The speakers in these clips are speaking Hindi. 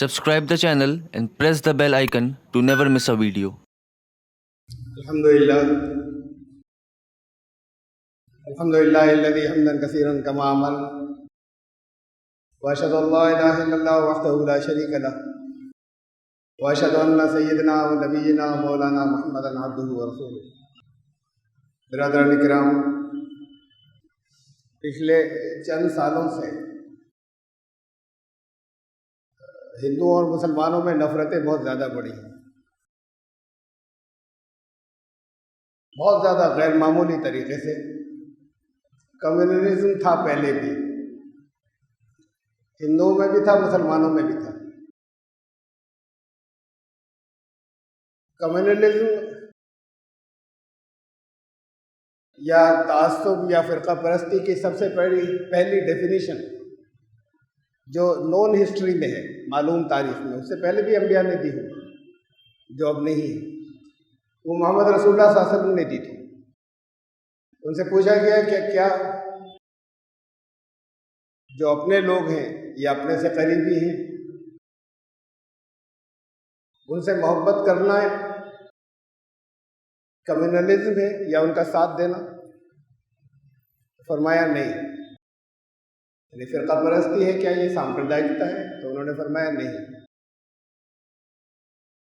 Subscribe the channel and press the bell icon to never miss a video. अल्हम्दुलिल्लाहिल्लज़ी हम्दन कसीरन कमा अमल व अशहदु अल्ला इलाहा इल्लल्लाह वहदहु ला शरीक लह व अशहदु अन्ना सय्यदना व नबिय्यना मौलाना मुहम्मदन अब्दुहु व रसूलुहु। बिरादरान किराम, पिछले चंद सालों से हिंदुओं और मुसलमानों में नफरतें बहुत ज़्यादा बढ़ी हैं, बहुत ज़्यादा गैर मामूली तरीके से। कम्युनलिज्म था पहले भी, हिंदुओं में भी था, मुसलमानों में भी था। कम्युनलिज्म या तासुब या फ़िरका परस्ती की सबसे पहली डेफिनेशन जो नॉन हिस्ट्री में है, मालूम तारीख में, उससे पहले भी अंबिया ने दी हो, जो अब नहीं है, वो मोहम्मद रसूलुल्लाह सल्लल्लाहु अलैहि वसल्लम ने दी थी। उनसे पूछा गया कि क्या जो अपने लोग हैं या अपने से करीबी हैं उनसे मोहब्बत करना है कम्युनलिज्म है या उनका साथ देना? फरमाया नहीं। यानी फ़िरका परस्ती है क्या, ये सांप्रदायिकता है? तो उन्होंने फरमाया नहीं।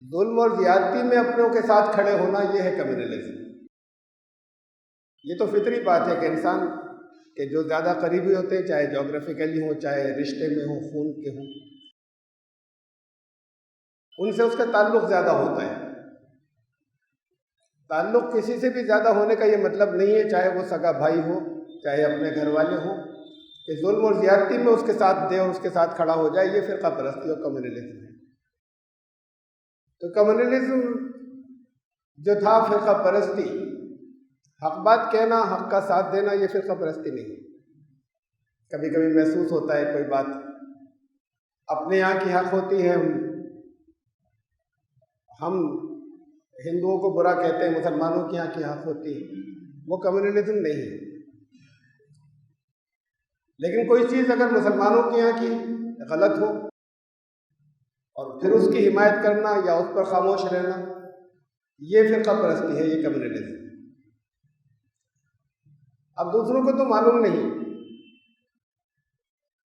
जुल्म और ज़्यादती में अपनों के साथ खड़े होना, ये है कम्युनलिज्म। ये तो फितरी बात है कि इंसान के जो ज़्यादा करीबी होते हैं, चाहे जोग्राफिकली हो, चाहे रिश्ते में हो, खून के हों, उनसे उसका ताल्लुक़ ज़्यादा होता है। ताल्लुक़ किसी से भी ज़्यादा होने का ये मतलब नहीं है, चाहे वो सगा भाई हो, चाहे अपने घर वाले हों, कि जुल्म और ज़्यादती में उसके साथ दे और उसके साथ खड़ा हो जाए। ये फ़िरका परस्ती और कम्युनलिज्म है। तो कम्युनलिज्म जो था फ़िरका परस्ती, हक बात कहना, हक का साथ देना, ये फ़िरका परस्ती नहीं है। कभी कभी महसूस होता है कोई बात अपने यहाँ की हक होती है, हम हिंदुओं को बुरा कहते हैं, मुसलमानों की यहाँ की हक होती है, वो कम्युनलिज्म नहीं है। लेकिन कोई चीज़ अगर मुसलमानों की यहाँ की गलत हो और फिर उसकी हिमायत करना या उस पर खामोश रहना, ये फ़िरका परस्ती है, ये कम्युनलिज्म। अब दूसरों को तो मालूम नहीं,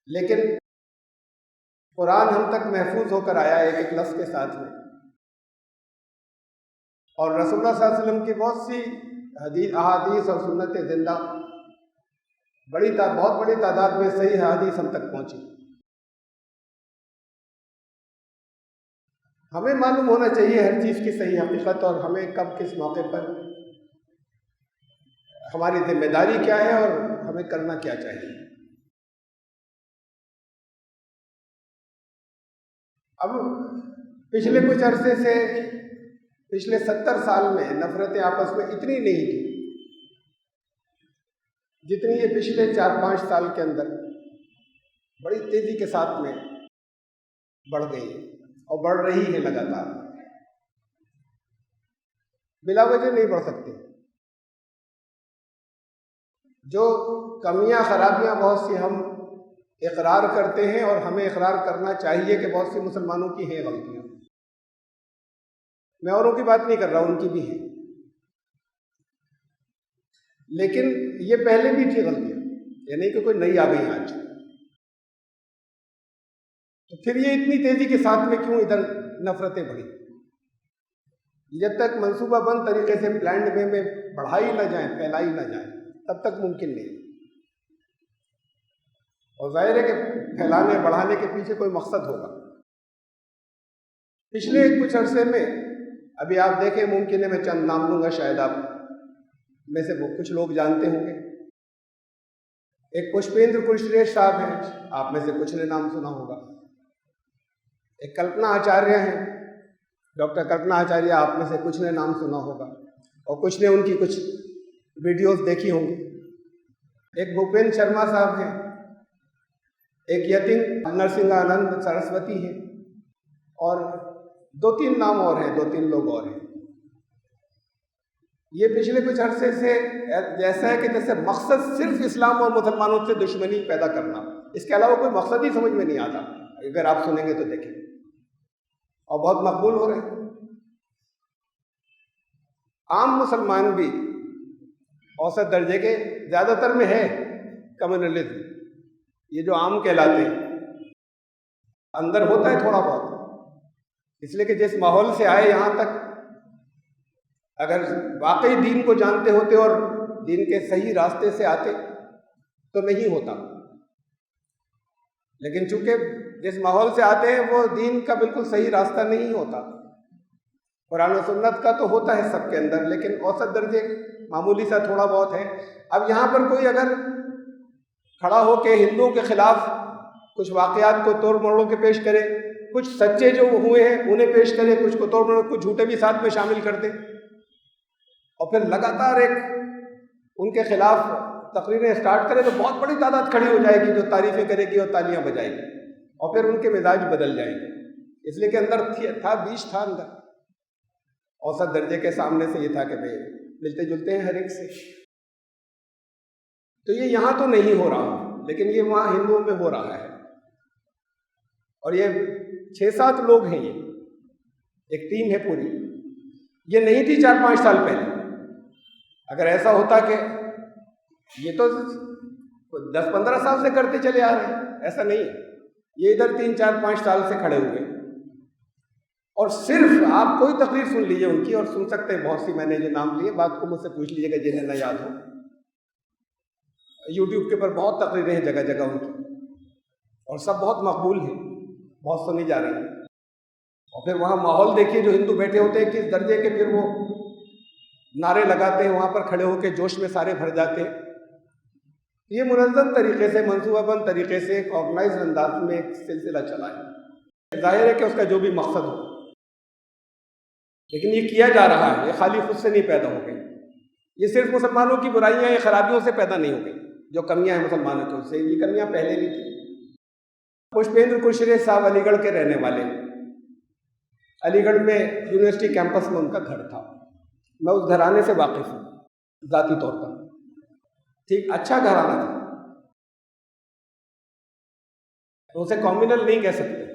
लेकिन कुरान हम तक महफूज होकर आया एक एक लफ्ज़ के साथ में, और रसूलुल्लाह सल्लल्लाहु अलैहि वसल्लम की बहुत सी अहादीस और सुन्नतें ज़िंदा, बहुत बड़ी तादाद में सही अहादीस हम तक पहुँची। हमें मालूम होना चाहिए हर चीज़ की सही हकीकत, और हमें कब किस मौके पर हमारी जिम्मेदारी क्या है और हमें करना क्या चाहिए। अब पिछले कुछ अरसे से, पिछले 70 साल में नफरतें आपस में इतनी नहीं थी जितनी ये पिछले 4-5 साल के अंदर बड़ी तेजी के साथ में बढ़ गई है और बढ़ रही है लगातार। बिला वजह नहीं बढ़ सकती। जो कमियां खराबियां बहुत सी हम इकरार करते हैं, और हमें इकरार करना चाहिए कि बहुत सी मुसलमानों की हैं गलतियां, मैं औरों की बात नहीं कर रहा, उनकी भी है, लेकिन ये पहले भी थी गलतियां, ये नहीं कि कोई नई आ गई आज। तो फिर ये इतनी तेजी के साथ में क्यों इधर नफरतें बढ़ी? जब तक मंसूबाबंद तरीके से प्लान्ड वे में बढ़ाई ना जाए, फैलाई ना जाए, तब तक मुमकिन नहीं। और जाहिर है कि फैलाने बढ़ाने के पीछे कोई मकसद होगा। पिछले कुछ अरसे में अभी आप देखें, मुमकिन है मैं चंद नाम लूँगा, शायद आप में से वो कुछ लोग जानते होंगे। एक पुष्पेंद्र कुलश्रेष्ठ साहब हैं, आप में से कुछ ने नाम सुना होगा। एक कल्पना आचार्य हैं, डॉक्टर कल्पना आचार्य, आप में से कुछ ने नाम सुना होगा और कुछ ने उनकी कुछ वीडियोस देखी होंगी। एक भूपेंद्र शर्मा साहब हैं, एक यतिन नरसिंहानंद सरस्वती हैं, और 2-3 नाम और हैं, 2-3 लोग और हैं। ये पिछले कुछ अरसे से जैसा है कि जैसे मकसद सिर्फ इस्लाम और मुसलमानों से दुश्मनी पैदा करना, इसके अलावा कोई मकसद ही समझ में नहीं आता। अगर आप सुनेंगे तो देखें, और बहुत मकबूल हो रहे हैं। आम मुसलमान भी औसत दर्जे के, ज़्यादातर में है कम्युनलिज्म, ये जो आम कहलाते हैं, अंदर होता है थोड़ा बहुत, इसलिए कि जिस माहौल से आए यहाँ तक, अगर वाकई दीन को जानते होते और दीन के सही रास्ते से आते तो नहीं होता, लेकिन चूंकि जिस माहौल से आते हैं वो दीन का बिल्कुल सही रास्ता नहीं होता। कुरान और सुन्नत का तो होता है सबके अंदर, लेकिन औसत दर्जे मामूली सा थोड़ा बहुत है। अब यहाँ पर कोई अगर खड़ा होकर हिंदुओं के खिलाफ कुछ वाक़यात को तोड़ मरोड़ के पेश करे, कुछ सच्चे जो हुए हैं उन्हें पेश करे, कुछ को तोड़ मरोड़, कुछ झूठे भी साथ में शामिल कर दे, और फिर लगातार एक उनके खिलाफ तकरीरें स्टार्ट करे, तो बहुत बड़ी तादाद खड़ी हो जाएगी जो तारीफ़ें करेगी और तालियां बजाएगी, और फिर उनके मिजाज बदल जाएंगे। इसलिए कि अंदर था, बीच था अंदर। औसत दर्जे के सामने से ये था कि भाई मिलते जुलते हैं हर एक से। तो ये यहाँ तो नहीं हो रहा, लेकिन ये वहाँ हिंदुओं में हो रहा है। और ये 6-7 लोग हैं, ये एक टीम है पूरी। ये नहीं थी 4-5 साल पहले। अगर ऐसा होता कि ये तो 10-15 साल से करते चले आ रहे हैं, ऐसा नहीं है। ये इधर 3-4-5 साल से खड़े हुए, और सिर्फ आप कोई तकरीर सुन लीजिए उनकी, और सुन सकते हैं बहुत सी, मैंने जो नाम लिए, बात को मुझसे पूछ लीजिएगा जिन्हें न याद हो। यूट्यूब के ऊपर बहुत तकरीरें हैं जगह जगह उनकी, और सब बहुत मकबूल हैं, बहुत सुनी जा रही हैं। और फिर वहाँ माहौल देखिए, जो हिंदू बैठे होते हैं किस दर्जे के, फिर वो नारे लगाते हैं, वहाँ पर खड़े होकर जोश में सारे भर जाते हैं। ये मुनज़्ज़म तरीके से, मंसूबाबंद तरीके से, एक ऑर्गेनाइज अंदाज में एक सिलसिला चला है। जाहिर है कि उसका जो भी मकसद हो, लेकिन ये किया जा रहा है, ये खाली खुद से नहीं पैदा हो गई। ये सिर्फ मुसलमानों की बुराइयां या खराबियों से पैदा नहीं हो गई, जो कमियां हैं मुसलमानों की, उससे। ये कमियां पहले भी थी। पुष्पेंद्र कुशरे साहब अलीगढ़ के रहने वाले, अलीगढ़ में यूनिवर्सिटी कैंपस में उनका घर था। मैं उस घराने से वाकिफ हूँ ज़ाती तौर पर। ठीक, अच्छा घराना था, तो उसे कॉम्युनल नहीं कह सकते।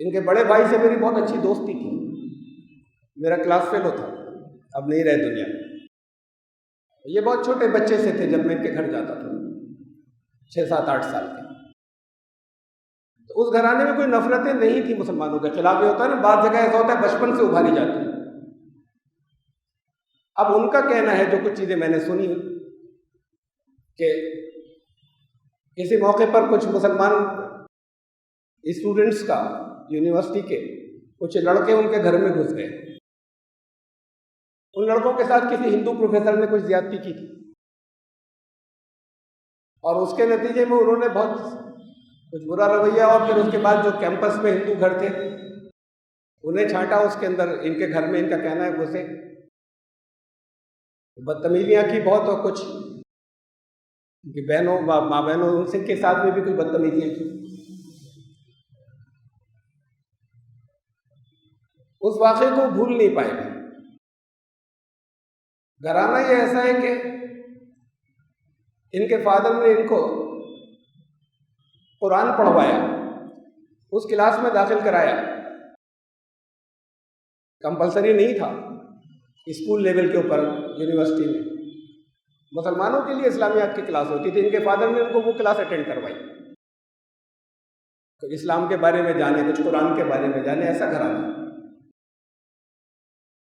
इनके बड़े भाई से मेरी बहुत अच्छी दोस्ती थी, मेरा क्लास फेलो था, अब नहीं रहे दुनिया में। ये बहुत छोटे बच्चे से थे जब मैं इनके घर जाता था, 6-7-8 साल के। तो उस घराने में कोई नफरतें नहीं थी मुसलमानों के खिलाफ। ये होता है ना, बात जगह ऐसा होता है बचपन से उभारी जाती है। अब उनका कहना है, जो कुछ चीज़ें मैंने सुनी, कि किसी मौके पर कुछ मुसलमान स्टूडेंट्स का, यूनिवर्सिटी के कुछ लड़के उनके घर में घुस गए। उन लड़कों के साथ किसी हिंदू प्रोफेसर ने कुछ ज्यादती की थी, और उसके नतीजे में उन्होंने बहुत कुछ बुरा रवैया, और फिर उसके बाद जो कैंपस में हिंदू घर थे उन्हें छांटा, उसके अंदर इनके घर में, इनका कहना है, घुसे, बदतमीजियाँ की बहुत, और कुछ उनकी बहनों, माँ बहनों, उनसे के साथ में भी कुछ बदतमीजियाँ की। उस वाक़े को भूल नहीं पाएंगे। घराना ये ऐसा है कि इनके फादर ने इनको कुरान पढ़वाया, उस क्लास में दाखिल कराया। कंपलसरी नहीं था स्कूल लेवल के ऊपर, यूनिवर्सिटी में मुसलमानों के लिए इस्लामियात की क्लास होती थी। इनके फादर ने उनको वो क्लास अटेंड करवाई, तो इस्लाम के बारे में जाने, कुछ कुरान के बारे में जाने, ऐसा घराना।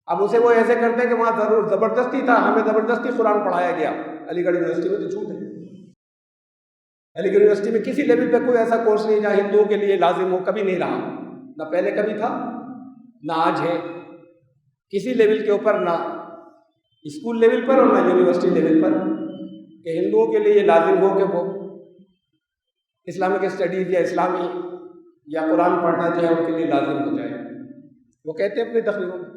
अब उसे वो ऐसे करते हैं कि वहाँ जरूर ज़बरदस्ती था, हमें ज़बरदस्ती कुरान पढ़ाया गया अलीगढ़ यूनिवर्सिटी में, तो झूठ है। अलीगढ़ यूनिवर्सिटी में किसी लेवल पे कोई ऐसा कोर्स नहीं जहाँ हिंदुओं के लिए लाजिम हो, कभी नहीं रहा, ना पहले कभी था, ना आज है। किसी लेवल के ऊपर, ना स्कूल लेवल पर और ना यूनिवर्सिटी लेवल पर, कि हिंदुओं के लिए ये लाजिम हो कि वो इस्लामिक स्टडीज़ या इस्लामी या कुरान पढ़ना जो है उनके लिए लाजिम हो जाए। वो कहते हैं अपनी तकरीरों में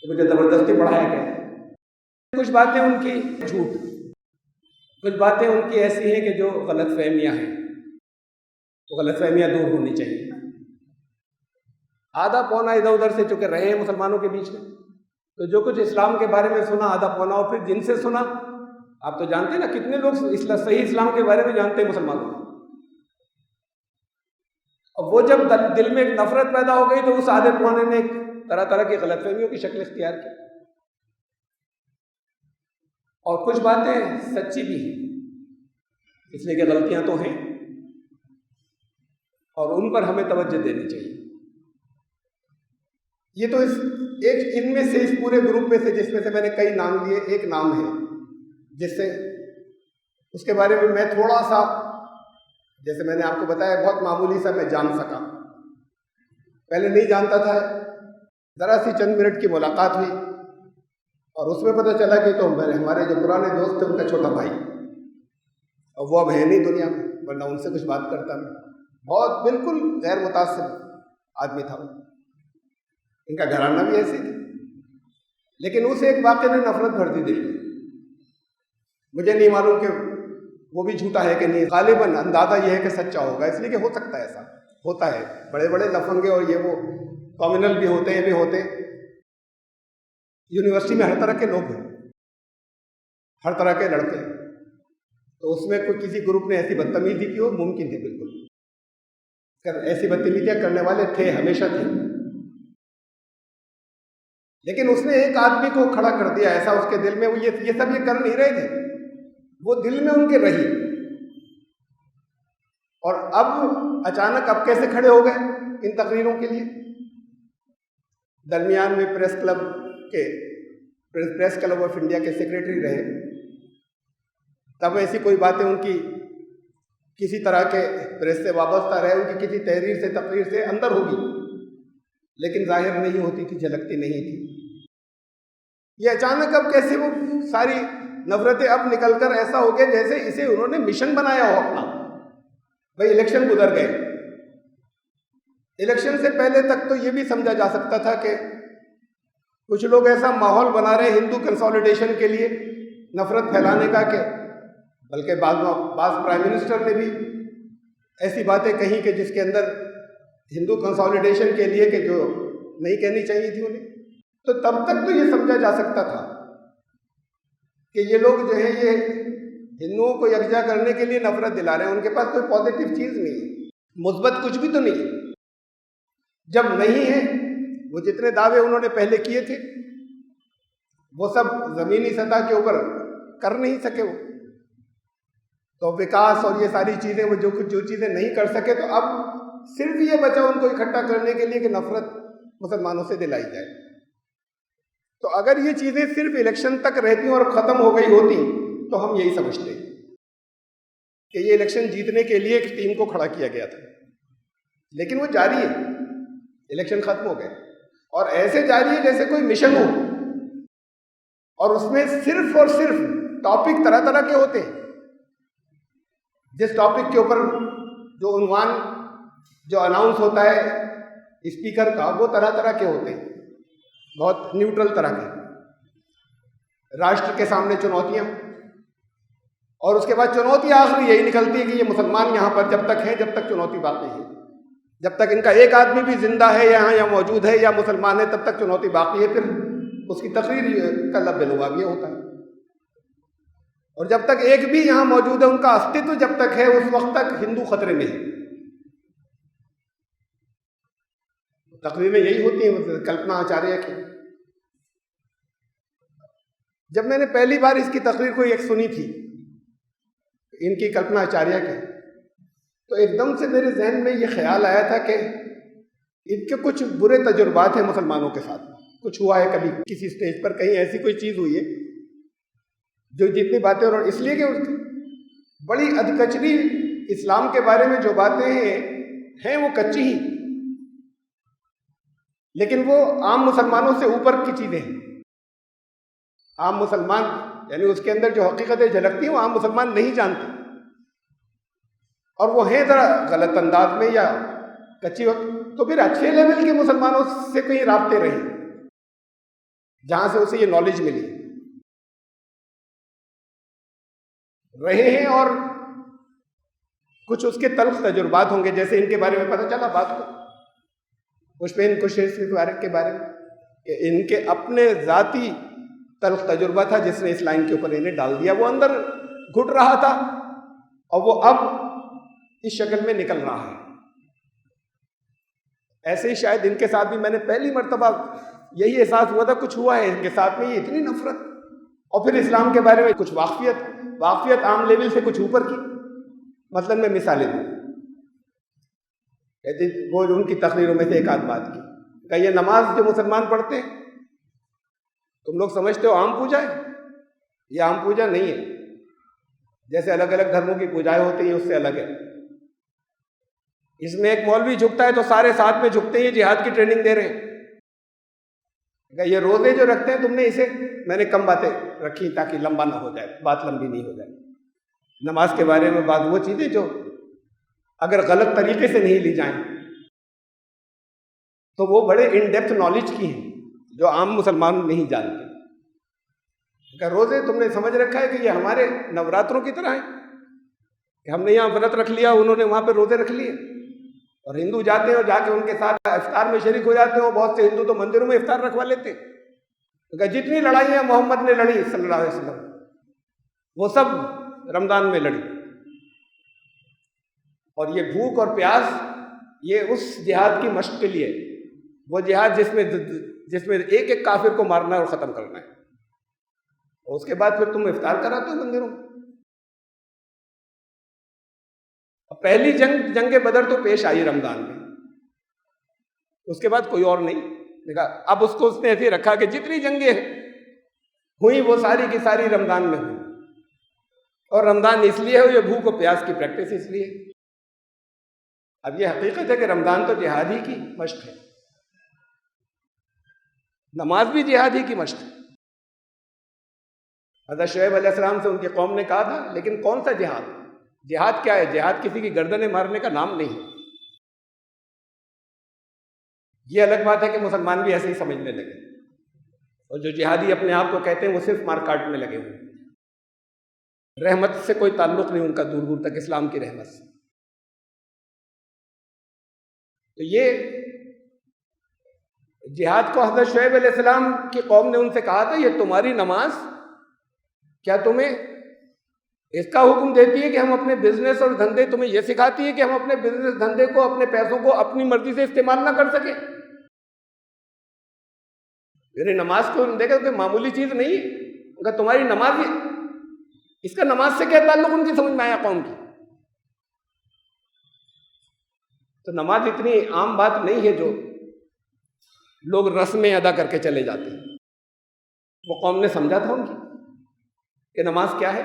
कि मुझे ज़बरदस्ती पढ़ाया गया। कुछ बातें उनकी झूठ, कुछ बातें उनकी ऐसी हैं कि जो गलतफहमियाँ हैं, तो गलतफहमियाँ दूर होनी चाहिए। आधा पौना इधर उधर से चुके रहे हैं मुसलमानों के बीच में, तो जो कुछ इस्लाम के बारे में सुना आधा पौना, और फिर जिनसे सुना, आप तो जानते हैं ना कितने लोग सही इस्लाम के बारे में जानते हैं मुसलमानों में। और वो जब दिल में एक नफरत पैदा हो गई तो उस आधे पौने ने तरह तरह की गलतफहमियों की शक्ल इख्तियार की। और कुछ बातें सच्ची भी हैं, इसलिए कि गलतियां तो हैं और उन पर हमें तवज्जो देनी चाहिए। ये तो इनमें से, इस पूरे ग्रुप में से, जिसमें से मैंने कई नाम लिए, एक नाम है जिससे उसके बारे में मैं थोड़ा सा, जैसे मैंने आपको बताया, बहुत मामूली सा मैं जान सका। पहले नहीं जानता था, ज़रा सी चंद मिनट की मुलाकात हुई और उसमें पता चला कि तो हमारे जो पुराने दोस्त थे उनका छोटा भाई, और वो अब है नहीं दुनिया में, वरना उनसे कुछ बात करता मैं। बहुत बिल्कुल गैर मुतासिर आदमी था वो, इनका घराना भी ऐसे था, लेकिन उस एक वाक़े ने नफरत भर दी दिल में। मुझे नहीं मालूम कि वो भी झूठा है कि नहीं, गालिबन अंदाज़ा ये है कि सच्चा होगा, इसलिए कि हो सकता है, ऐसा होता है। बड़े बड़े लफंगे और ये वो कॉम्युनल भी होते हैं, ये भी होते हैं। यूनिवर्सिटी में हर तरह के लोग हैं, हर तरह के लड़के हैं, तो उसमें कोई किसी ग्रुप ने ऐसी बदतमीजी की हो, मुमकिन है बिल्कुल। ऐसी बदतमीजियाँ करने वाले थे, हमेशा थे, लेकिन उसने एक आदमी को खड़ा कर दिया ऐसा उसके दिल में। वो ये सब ये कर नहीं रहे थे, वो दिल में उनके रही। और अब अचानक अब कैसे खड़े हो गए इन तकरीरों के लिए? दरमियान में प्रेस क्लब ऑफ इंडिया के सेक्रेटरी रहे, तब ऐसी कोई बातें उनकी किसी तरह के प्रेस से वाबस्ता रहे, उनकी किसी तहरीर से, तकरीर से अंदर होगी, लेकिन जाहिर नहीं होती थी, झलकती नहीं थी। ये अचानक अब कैसे वो सारी नफरतें अब निकलकर ऐसा हो गया जैसे इसे उन्होंने मिशन बनाया हो अपना। भाई इलेक्शन गुजर गए, इलेक्शन से पहले तक तो ये भी समझा जा सकता था कि कुछ लोग ऐसा माहौल बना रहे हिंदू कंसोलिडेशन के लिए, नफरत फैलाने का, कि बल्कि बाज़ प्राइम मिनिस्टर ने भी ऐसी बातें कही कि जिसके अंदर हिंदू कंसोलिडेशन के लिए, कि जो नहीं कहनी चाहिए थी उन्हें। तो तब तक तो ये समझा जा सकता था कि ये लोग जो है ये हिंदुओं को यकजा करने के लिए नफरत दिला रहे हैं, उनके पास कोई पॉजिटिव चीज़ नहीं है, मुस्बत कुछ भी तो नहीं है। जब नहीं है, वो जितने दावे उन्होंने पहले किए थे वो सब ज़मीनी सतह के ऊपर कर नहीं सके वो, तो विकास और ये सारी चीज़ें, वो जो चीज़ें नहीं कर सके, तो अब सिर्फ ये बचा उनको इकट्ठा करने के लिए कि नफरत मुसलमानों से दिलाई जाए। तो अगर ये चीज़ें सिर्फ इलेक्शन तक रहती और ख़त्म हो गई होती तो हम यही समझते कि ये इलेक्शन जीतने के लिए एक टीम को खड़ा किया गया था, लेकिन वो जारी है, इलेक्शन खत्म हो गए और ऐसे जारी है जैसे कोई मिशन हो, और उसमें सिर्फ और सिर्फ टॉपिक तरह तरह के होते हैं। जिस टॉपिक के ऊपर जो उन्वान जो अनाउंस होता है स्पीकर का, वो तरह तरह के होते हैं, बहुत न्यूट्रल तरह के। राष्ट्र के सामने चुनौतियां, और उसके बाद चुनौती आखिरी यही निकलती है कि ये मुसलमान यहाँ पर जब तक हैं, जब तक चुनौती बाकी है, जब तक इनका एक आदमी भी जिंदा है यहाँ या मौजूद है या मुसलमान है, तब तक चुनौती बाकी है। फिर उसकी तकरीर का लब्बे-लुबाब ये होता है, और जब तक एक भी यहाँ मौजूद है, उनका अस्तित्व जब तक है, उस वक्त तक हिंदू खतरे में है। तकरीरें यही होती हैं कल्पना आचार्य की। जब मैंने पहली बार इसकी तकरीर को एक सुनी थी, इनकी कल्पना आचार्य की, तो एकदम से मेरे जहन में ये ख्याल आया था कि इनके कुछ बुरे तजुर्बात हैं मुसलमानों के साथ। कुछ हुआ है कभी किसी स्टेज पर, कहीं ऐसी कोई चीज़ हुई है जो जितनी बातें, और इसलिए कि बड़ी अधकचरी इस्लाम के बारे में जो बातें हैं वो कच्ची ही, लेकिन वो आम मुसलमानों से ऊपर की चीज़ें हैं। आम मुसलमान यानी उसके अंदर जो हकीकतें झलकती हैं वो आम मुसलमान नहीं जानते, और वो हैं ज़रा गलत अंदाज में या कच्ची वक्त। तो फिर अच्छे लेवल के मुसलमानों से कहीं राब्ते रहे जहाँ से उसे ये नॉलेज मिली रहे हैं, और कुछ उसके तल्ख तजुर्बात होंगे, जैसे इनके बारे में पता चला बात को पुष्पेंद्र कुशवाहा के बारे में कि इनके अपने ज़ाती तल्ख तजुर्बा था जिसने इस लाइन के ऊपर इन्हें डाल दिया। वो अंदर घुट रहा था और वो अब इस शक्ल में निकल रहा है। ऐसे ही शायद इनके साथ भी मैंने पहली मर्तबा यही एहसास हुआ था, कुछ हुआ है इनके साथ में, ये इतनी नफरत। और फिर इस्लाम के बारे में कुछ वाकफियत आम लेवल से कुछ ऊपर की। मतलब मैं मिसालें दूँ, कहती वो उनकी तकरीरों में से एक आध बात की, क्या ये नमाज जो मुसलमान पढ़ते हैं तुम लोग समझते हो आम पूजा है? ये आम पूजा नहीं है। जैसे अलग अलग धर्मों की पूजाएं होती हैं उससे अलग है। इसमें एक मौलवी झुकता है तो सारे साथ में झुकते हैं, ये जिहाद की ट्रेनिंग दे रहे हैं। ये रोजे जो रखते हैं तुमने, इसे मैंने कम बातें रखी ताकि लंबा ना हो जाए, बात लंबी नहीं हो जाए। नमाज के बारे में बात वो चीजें जो अगर गलत तरीके से नहीं ली जाएं तो वो बड़े इन डेप्थ नॉलेज की हैं जो आम मुसलमान नहीं जानते। अगर रोजे तुमने समझ रखा है कि ये हमारे नवरात्रों की तरह है कि हमने यहाँ व्रत रख लिया, उन्होंने वहां पे रोजे रख लिए। और हिंदू जाते हैं और जाके उनके साथ इफ्तार में शरीक हो जाते हैं। बहुत से हिंदू तो मंदिरों में इफ्तार रखवा लेते हैं। तो जितनी लड़ाइयाँ मोहम्मद ने लड़ी सल्लल्लाहु अलैहि वसल्लम, वो सब रमजान में लड़ी। और ये भूख और प्यास, ये उस जिहाद की मशक के लिए, वो जिहाद जिसमें एक एक काफिर को मारना है और ख़त्म करना है। और उसके बाद फिर तुम इफ्तार कराते हो मंदिरों में। पहली जंग बदर तो पेश आई रमजान में, उसके बाद कोई और नहीं देखा। अब उसको उसने ऐसे रखा कि जितनी जंगें हुई वो सारी की सारी रमजान में हुई। और रमजान इसलिए है, ये भूख और प्यास की प्रैक्टिस इसलिए। अब ये हकीकत है कि रमजान तो जिहाद ही की मशक है, नमाज भी जिहाद ही की मशक है। हज़रत शुएब अलैहिस्सलाम से उनकी कौम ने कहा था, लेकिन कौन सा जिहाद? जिहाद क्या है? जिहाद किसी की गर्दनें मारने का नाम नहीं है। ये अलग बात है कि मुसलमान भी ऐसे ही समझने लगे, और जो जिहादी अपने आप को कहते हैं वो सिर्फ मार काट में लगे हुए, रहमत से कोई ताल्लुक नहीं उनका दूर दूर तक, इस्लाम की रहमत से। तो ये जिहाद को हज़रत शुएब अलैहिस्सलाम की कौम ने उनसे कहा था, ये तुम्हारी नमाज क्या तुम्हें इसका हुक्म देती है कि हम अपने बिजनेस और धंधे, तुम्हें यह सिखाती है कि हम अपने बिजनेस धंधे को, अपने पैसों को अपनी मर्जी से इस्तेमाल ना कर सके? मेरी नमाज को देखा कोई मामूली चीज नहीं है। अगर तुम्हारी नमाज ही, इसका नमाज से क्या ताल्लुक उनकी समझ में आया कौम की? तो नमाज इतनी आम बात नहीं है जो लोग रस्में अदा करके चले जाते हैं। वो कौम ने समझा था उनकी कि नमाज क्या है।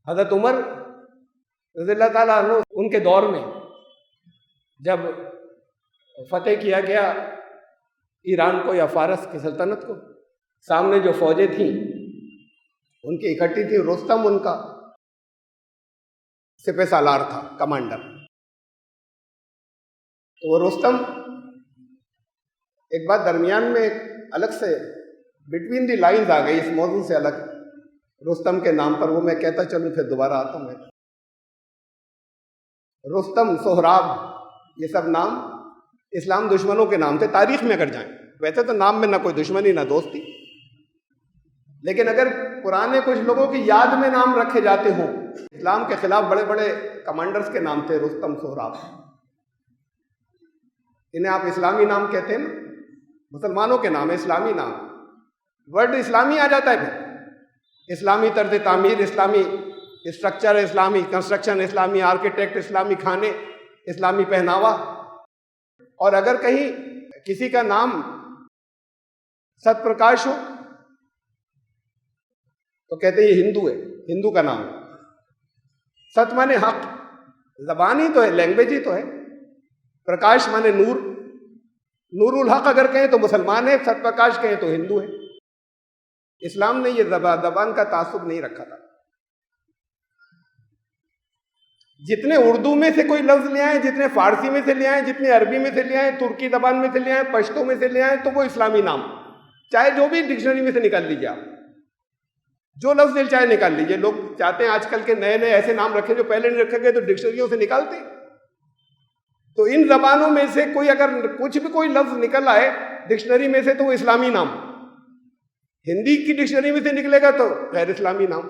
हज़रत उमर रज़ियल्लाहु ताला अन्हु, उनके दौर में जब फतेह किया गया ईरान को या फारस की सल्तनत को, सामने जो फौजें थीं उनकी इकट्ठी थी, रुस्तम उनका सिपह सालार था, कमांडर। तो वो रुस्तम एक बात दरमियान में अलग से बिटवीन द लाइंस आ गई, इस मौजू से अलग, रुस्तम के नाम पर, वो मैं कहता चलूं फिर दोबारा आता हूं। मैं रुस्तम, सोहराब, ये सब नाम इस्लाम दुश्मनों के नाम थे तारीख में अगर जाएं। वैसे तो नाम में ना कोई दुश्मनी ना दोस्ती, लेकिन अगर पुराने कुछ लोगों की याद में नाम रखे जाते हों, इस्लाम के खिलाफ बड़े बड़े कमांडर्स के नाम थे रुस्तम, सोहराब। इन्हें आप इस्लामी नाम कहते हैं ना, मुसलमानों के नाम है इस्लामी नाम, वर्ड इस्लामी आ जाता है। फिर इस्लामी तर्ज तामीर, इस्लामी स्ट्रक्चर, इस्लामी कंस्ट्रक्शन, इस्लामी आर्किटेक्ट, इस्लामी खाने, इस्लामी पहनावा। और अगर कहीं किसी का नाम सतप्रकाश हो तो कहते हैं ये हिंदू है, हिंदू का नाम। सत माने हक, जबान ही तो है, लैंग्वेज ही तो है। प्रकाश माने नूर, नूरुल हक अगर कहें तो मुसलमान है, सतप्रकाश कहें तो हिंदू है। इस्लाम ने ये जबान का तासुब नहीं रखा था। जितने उर्दू में से कोई लफ्ज ले आए, जितने फारसी में से ले आए, जितने अरबी में से ले आए, तुर्की जबान में से ले आए, पश्तो में से ले आए, तो वो इस्लामी नाम, चाहे जो भी डिक्शनरी में से निकाल लीजिए आप, जो लफ्ज दिल चाहे निकाल लीजिए। लोग चाहते हैं आजकल के नए नए ऐसे नाम रखे जो पहले नहीं रखे गए, तो डिक्शनरियों से निकालते। तो इन जबानों में से कोई अगर कुछ भी कोई लफ्ज निकल आए डिक्शनरी में से तो वो इस्लामी नाम, हिंदी की डिक्शनरी में से निकलेगा तो गैर इस्लामी नाम।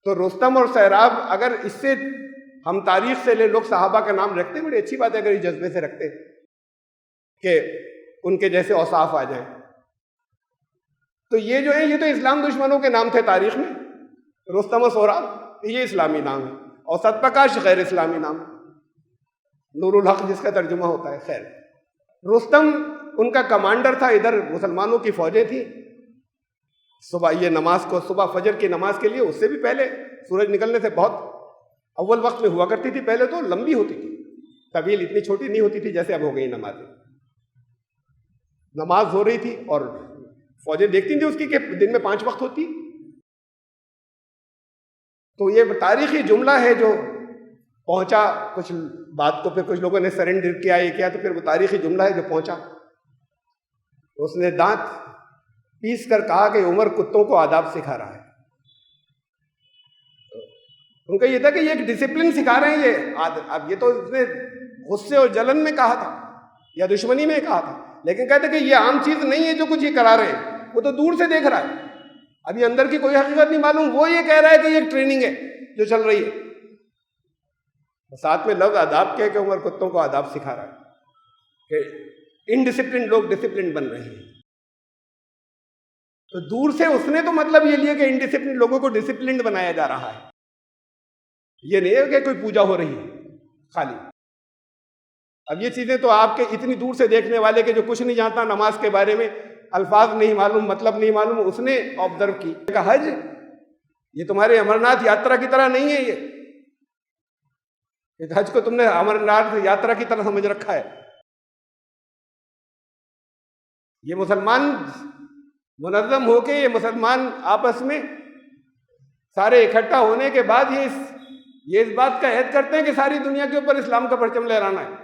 तो रुस्तम और सहराब अगर इससे हम तारीख से ले लोग सहाबा का नाम रखते, बड़ी अच्छी बात है अगर ये जज्बे से रखते कि उनके जैसे औसाफ आ जाएं। तो ये जो है ये तो इस्लाम दुश्मनों के नाम थे तारीख में, रुस्तम और सोहराब ये इस्लामी नाम है, और सतप्रकाश गैर इस्लामी नाम है, नूरुल हक जिसका तर्जुमा होता है। खैर, रुस्तम उनका कमांडर था, इधर मुसलमानों की फौजें थी। सुबह ये नमाज को, सुबह फजर की नमाज के लिए, उससे भी पहले सूरज निकलने से बहुत अव्वल वक्त में हुआ करती थी, पहले तो लंबी होती थी, तवील, इतनी छोटी नहीं होती थी जैसे अब हो गई नमाजें। नमाज हो रही थी और फौजें देखती थी उसकी कि दिन में 5 वक्त होती। तो ये तारीखी जुमला है जो पहुंचा, कुछ बात को फिर कुछ लोगों ने सरेंडर किया, ये किया, तो फिर वो तारीखी जुमला है जो पहुंचा। उसने दांत पीस कर कहा कि उमर कुत्तों को आदाब सिखा रहा है। उनका ये था कि ये एक डिसिप्लिन सिखा रहे हैं ये। अब ये तो उसने गुस्से और जलन में कहा था या दुश्मनी में कहा था, लेकिन कहते कि ये आम चीज नहीं है जो कुछ ये करा रहे हैं, वो तो दूर से देख रहा है, अभी अंदर की कोई हकीकत नहीं मालूम, वो ये कह रहा है कि ये ट्रेनिंग है जो चल रही है। साथ में लफ्ज आदाब कह के उमर कुत्तों को आदाब सिखा रहा है कि इनडिसिप्लिन लोग डिसिप्लिन बन रहे हैं। तो दूर से उसने तो मतलब ये लिया कि इनडिसिप्लिन लोगों को डिसिप्लिन बनाया जा रहा है, ये नहीं है कि कोई पूजा हो रही है खाली। अब ये चीजें तो आपके इतनी दूर से देखने वाले के जो कुछ नहीं जानता नमाज के बारे में, अल्फाज नहीं मालूम, मतलब नहीं मालूम, उसने ऑब्जर्व की कि हज ये तुम्हारे अमरनाथ यात्रा की तरह नहीं है, ये हज को तुमने अमरनाथ यात्रा की तरह समझ रखा है। ये मुसलमान मुनज़्ज़म होके, ये मुसलमान आपस में सारे इकट्ठा होने के बाद ये इस बात का ऐद करते हैं कि सारी दुनिया के ऊपर इस्लाम का परचम लहराना है।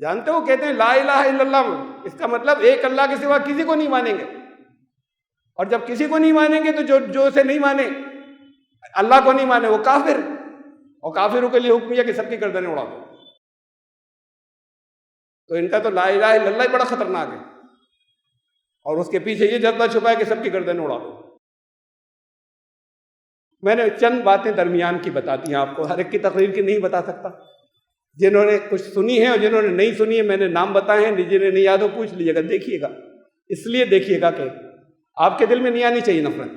जानते हो, कहते हैं ला इलाहा इल्लल्लाह, इसका मतलब एक अल्लाह के सिवा किसी को नहीं मानेंगे, और जब किसी को नहीं मानेंगे तो जो उसे नहीं माने, अल्लाह को नहीं माने, वो काफिर, और काफिरों के लिए हुक्म यह कि सबकी गर्दनें उड़ा दो। तो इनका तो ला इलाहा इल्लल्लाह ही बड़ा खतरनाक है, और उसके पीछे ये जज्बा छुपा है कि सबकी गर्दनें उड़ा दो। मैंने चंद बातें दरमियान की बताती हैं आपको, हर एक की तकरीर की नहीं बता सकता। जिन्होंने कुछ सुनी है और जिन्होंने नहीं सुनी है, मैंने नाम बताए हैं, जिन्हें नहीं याद हो पूछ लीजिएगा, देखिएगा, इसलिए देखिएगा कि आपके दिल में नहीं आनी चाहिए नफरत,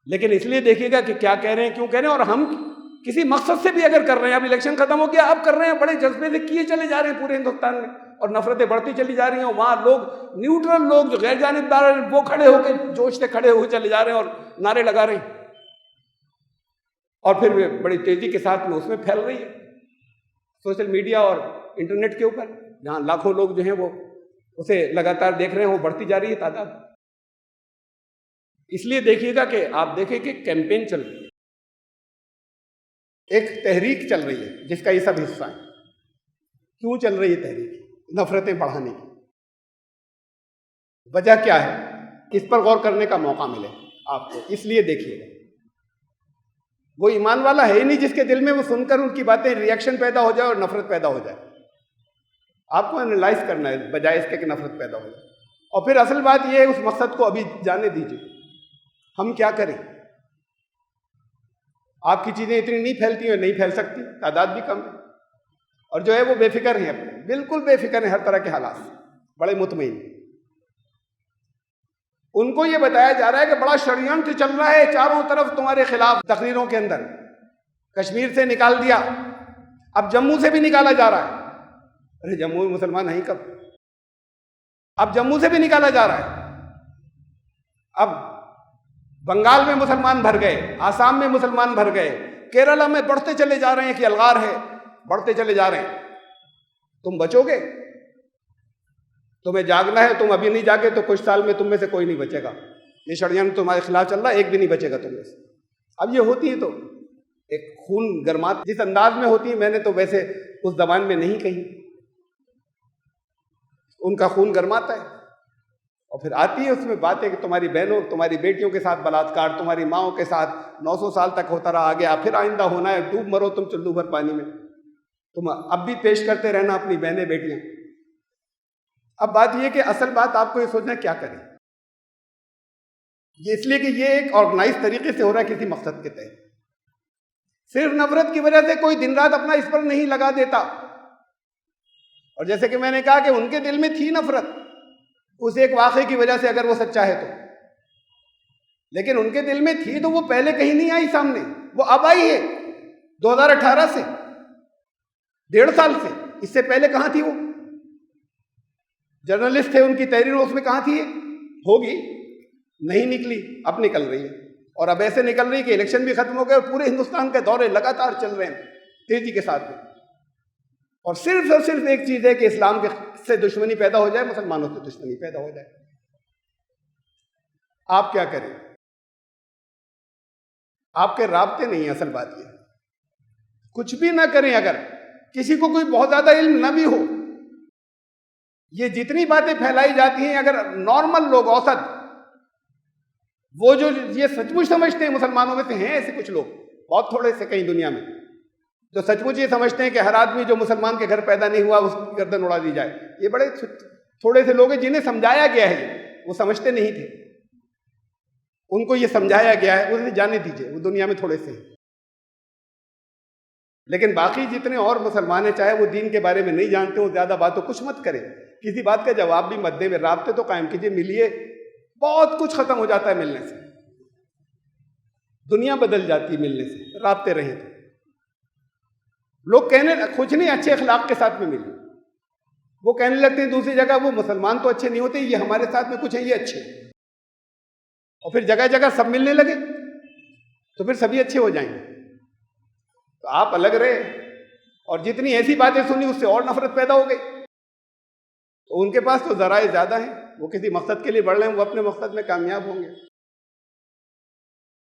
लेकिन इसलिए देखिएगा कि क्या कह रहे हैं, क्यों कह रहे हैं, और हम किसी मकसद से भी अगर कर रहे हैं, अब इलेक्शन खत्म हो गया, आप कर रहे हैं, बड़े जज्बे से किए चले जा रहे हैं पूरे हिंदुस्तान में, और नफरतें बढ़ती चली जा रही हैं, वहां लोग न्यूट्रल लोग जो गैर जानिबदार वो खड़े होकर जोश से खड़े हुए चले जा रहे हैं और नारे लगा रहे हैं, और फिर वे बड़ी तेजी के साथ में उसमें फैल रही है सोशल मीडिया और इंटरनेट के ऊपर, जहां लाखों लोग जो हैं वो उसे लगातार देख रहे हैं, वो बढ़ती जा रही है तादाद। इसलिए देखिएगा कि आप देखें कि कैंपेन चल रही है, एक तहरीक चल रही है जिसका ये सब हिस्सा है। क्यों चल रही है तहरीक? नफरतें बढ़ाने की वजह क्या है, इस पर गौर करने का मौका मिले आपको, इसलिए देखिएगा। वो ईमान वाला है ही नहीं जिसके दिल में वो सुनकर उनकी बातें रिएक्शन पैदा हो जाए और नफरत पैदा हो जाए। आपको एनालाइज करना है बजाय इसके कि नफरत पैदा हो जाए। और फिर असल बात यह है, उस मकसद को अभी जाने दीजिए, हम क्या करें। आपकी चीजें इतनी नहीं फैलती और नहीं फैल सकती, तादाद भी कम है, और जो है वो बेफिक्र है, अपने बिल्कुल बेफिक्र है हर तरह के हालात से, बड़े मुतमईन। उनको ये बताया जा रहा है कि बड़ा षड्यंत्र चल रहा है चारों तरफ तुम्हारे खिलाफ। तकरीरों के अंदर कश्मीर से निकाल दिया, अब जम्मू से भी निकाला जा रहा है। अरे जम्मू में मुसलमान नहीं कब, अब जम्मू से भी निकाला जा रहा है। अब बंगाल में मुसलमान भर गए, आसाम में मुसलमान भर गए, केरला में बढ़ते चले जा रहे हैं कि अलगार है, बढ़ते चले जा रहे हैं। तुम बचोगे? तुम्हें जागना है, तुम अभी नहीं जागे तो कुछ साल में तुम में से कोई नहीं बचेगा। ये षड्यंत्र तुम्हारे खिलाफ चल रहा है, एक भी नहीं बचेगा तुम में से। अब ये होती है तो एक खून गर्मात जिस अंदाज में होती है, मैंने तो वैसे उस जबान में नहीं कही, उनका खून गर्माता है। और फिर आती है उसमें बातें कि तुम्हारी बहनों तुम्हारी बेटियों के साथ बलात्कार, तुम्हारी माओं के साथ 900 साल तक होता रहा, आगे फिर आइंदा होना है, डूब मरो तुम चुल्लू भर पानी में। तुम अब भी पेश करते रहना अपनी बहनें बेटियां। अब बात यह कि असल बात आपको ये सोचना क्या करें। ये इसलिए कि ये एक ऑर्गेनाइज तरीके से हो रहा है किसी मकसद के तहत। सिर्फ नफरत की वजह से कोई दिन रात अपना इस पर नहीं लगा देता। और जैसे कि मैंने कहा कि उनके दिल में थी नफरत उस एक वाक़े की वजह से, अगर वो सच्चा है तो, लेकिन उनके दिल में थी तो वो पहले कहीं नहीं आई सामने, वो अब आई है 2018 से, 1.5 साल से। इससे पहले कहाँ थी वो? जर्नलिस्ट थे, उनकी तहरीरों उसमें कहाँ थी? होगी, नहीं निकली, अब निकल रही है। और अब ऐसे निकल रही कि इलेक्शन भी खत्म हो गए और पूरे हिंदुस्तान के दौरे लगातार चल रहे हैं तेजी के साथ में। और सिर्फ एक चीज है कि इस्लाम के से दुश्मनी पैदा हो जाए, मुसलमानों से दुश्मनी पैदा हो जाए। आप क्या करें? आपके राब्ते नहीं है, असल बात यह। कुछ भी ना करें, अगर किसी को कोई बहुत ज्यादा इल्म ना भी हो, ये जितनी बातें फैलाई जाती हैं, अगर नॉर्मल लोग, औसत, वो जो ये सचमुच समझते हैं, मुसलमानों में से हैं ऐसे कुछ लोग, बहुत थोड़े से कहीं दुनिया में, जो सचमुच ये समझते हैं कि हर आदमी जो मुसलमान के घर पैदा नहीं हुआ उसकी गर्दन उड़ा दी जाए। ये बड़े थोड़े से लोग हैं जिन्हें समझाया गया है, वो समझते नहीं थे, उनको ये समझाया गया है, उन्हें जाने दीजिए, वो दुनिया में थोड़े से हैं। लेकिन बाकी जितने और मुसलमान हैं, चाहे वो दीन के बारे में नहीं जानते हो, ज्यादा बातों कुछ मत करें, किसी बात का जवाब भी मत दें, राब्ते तो कायम कीजिए, मिलिए, बहुत कुछ खत्म हो जाता है मिलने से, दुनिया बदल जाती है मिलने से, राब्ते रहें तो। लोग कहने कुछ नहीं, अच्छे अखलाक के साथ में मिले, वो कहने लगते हैं दूसरी जगह वो मुसलमान तो अच्छे नहीं होते, ये हमारे साथ में कुछ है, ये अच्छे, और फिर जगह जगह सब मिलने लगे तो फिर सभी अच्छे हो जाएंगे। तो आप अलग रहे, और जितनी ऐसी बातें सुनी उससे और नफरत पैदा हो गई। तो उनके पास तो जराए ज्यादा हैं, वो किसी मकसद के लिए बढ़ रहे हैं, वो अपने मकसद में कामयाब होंगे।